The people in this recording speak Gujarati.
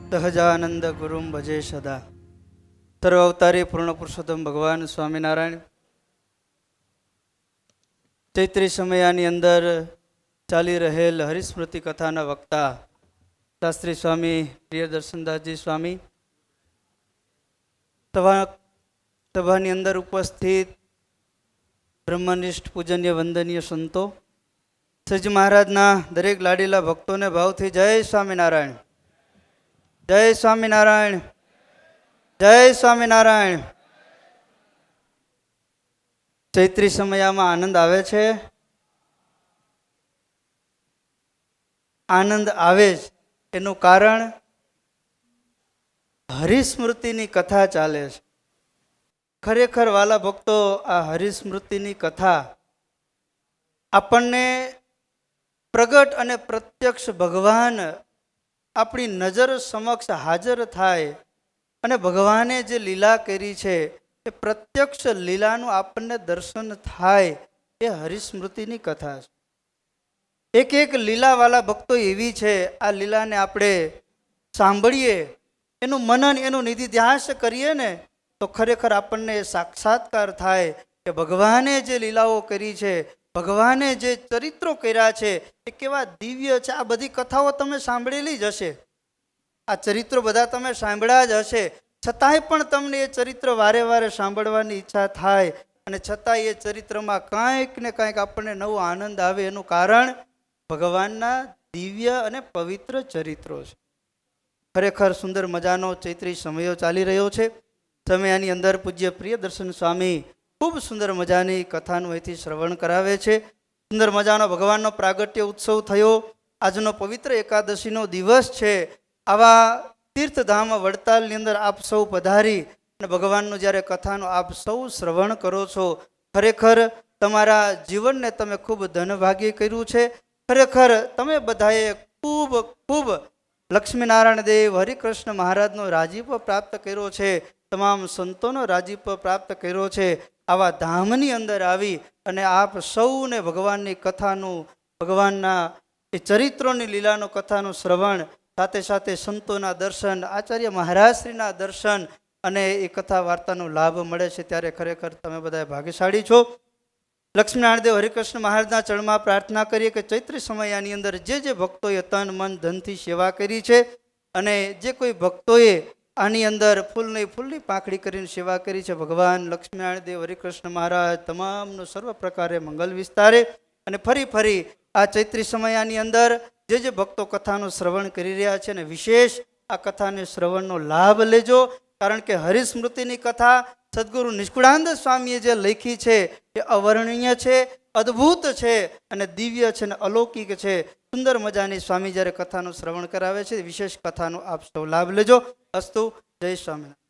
સહજાનંદ ગુરુમ ભજે સદા. સર્વ અવતારી પૂર્ણ પુરુષોત્તમ ભગવાન સ્વામિનારાયણ ચૈત્રી સમયાની અંદર ચાલી રહેલ હરિસ્મૃતિ કથાના વક્તા શાસ્ત્રી સ્વામી પ્રિયદર્શનદાસજી સ્વામી, સભાની અંદર ઉપસ્થિત બ્રહ્મનિષ્ઠ પૂજનીય વંદનીય સંતો, શ્રીજી મહારાજના દરેક લાડીલા ભક્તોને ભાવથી જય સ્વામિનારાયણ, જય સ્વામિનારાયણ, જય સ્વામિનારાયણ. ચૈત્રી સમયમાં આનંદ આવે છે. આનંદ આવે જ એનું કારણ હરિસ્મૃતિની કથા ચાલે છે. ખરેખર વાલા ભક્તો, આ હરિસ્મૃતિની કથા આપણને પ્રગટ અને પ્રત્યક્ષ ભગવાન આપણી નજર સમક્ષ હાજર થાય અને ભગવાને જે લીલા કરી છે એ પ્રત્યક્ષ લીલાનું આપણને દર્શન થાય, એ હરિસ્મૃતિની કથા છે. એક એક લીલાવાલા ભક્તો એવી છે, આ લીલાને આપણે સાંભળીએ, એનું મનન, એનું નિધિધ્યાસ કરીએ ને તો ખરેખર આપણને સાક્ષાત્કાર થાય કે ભગવાને જે લીલાઓ કરી છે, ભગવાને જે ચરિત્રો કર્યા છે એ કેવા દિવ્ય છે. આ બધી કથાઓ તમે સાંભળેલી જ હશે, આ ચરિત્રો બધા તમે સાંભળ્યા જ હશે, છતાંય પણ તમને એ ચરિત્ર વારે વારે સાંભળવાની ઈચ્છા થાય અને છતાંય એ ચરિત્રમાં કાંઈક ને કાંઈક આપણને નવો આનંદ આવે. એનું કારણ ભગવાનના દિવ્ય અને પવિત્ર ચરિત્રો છે. ખરેખર સુંદર મજાનો ચૈત્રી સમયો ચાલી રહ્યો છે. સમયની અંદર પૂજ્ય પ્રિયદર્શન સ્વામી ખૂબ સુંદર મજાની કથાનું અહીંથી શ્રવણ કરાવે છે. સુંદર મજાનો ભગવાનનો પ્રાગટ્ય ઉત્સવ થયો. આજનો પવિત્ર એકાદશીનો દિવસ છે. આવા તીર્થધામ વડતાલની અંદર આપ સૌ પધારી અને ભગવાનનું જ્યારે કથાનો આપ સૌ શ્રવણ કરો છો, ખરેખર તમારા જીવનને તમે ખૂબ ધનભાગી કર્યું છે. ખરેખર તમે બધાએ ખૂબ ખૂબ લક્ષ્મીનારાયણ દેવ હરિકૃષ્ણ મહારાજનો રાજીપો પ્રાપ્ત કર્યો છે, તમામ સંતોનો રાજીપો પ્રાપ્ત કર્યો છે. આવા ધામની અંદર આવી અને આપ સૌને ભગવાનની કથાનું, ભગવાનના એ ચરિત્રોની લીલાનું કથાનું શ્રવણ, સાથે સાથે સંતોના દર્શન, આચાર્ય મહારાજશ્રીના દર્શન અને એ કથા વાર્તાનો લાભ મળે છે, ત્યારે ખરેખર તમે બધા ભાગ્યશાળી છો. લક્ષ્મીનારાયણ દેવ હરિકૃષ્ણ મહારાજના ચરણમાં પ્રાર્થના કરીએ કે ચૈત્રી સમયાની અંદર જે ભક્તોએ તન મન ધનથી સેવા કરી છે અને જે કોઈ ભક્તોએ આની અંદર ફૂલની પાંખડી કરીને સેવા કરી છે, ભગવાન લક્ષ્મીનારાયણ દેવ હરિકૃષ્ણ મહારાજ તમામનું સર્વ પ્રકારે મંગલ વિસ્તારે. અને ફરી આ ચૈત્રી સમયાની અંદર જે ભક્તો કથાનું શ્રવણ કરી રહ્યા છે ને વિશેષ આ કથાને શ્રવણનો લાભ લેજો, કારણ કે હરિસ્મૃતિની કથા સદગુરુ નિષ્કુળાનંદ સ્વામીએ જે લખી છે એ અવર્ણનીય છે, અદ્ભુત છે અને દિવ્ય છે અને અલૌકિક છે. સુંદર મજાની સ્વામી જ્યારે કથાનું શ્રવણ કરાવે છે, વિશેષ કથાનો આપ સૌ લાભ લેજો. અસ્તુ. જય સ્વામિનારાયણ.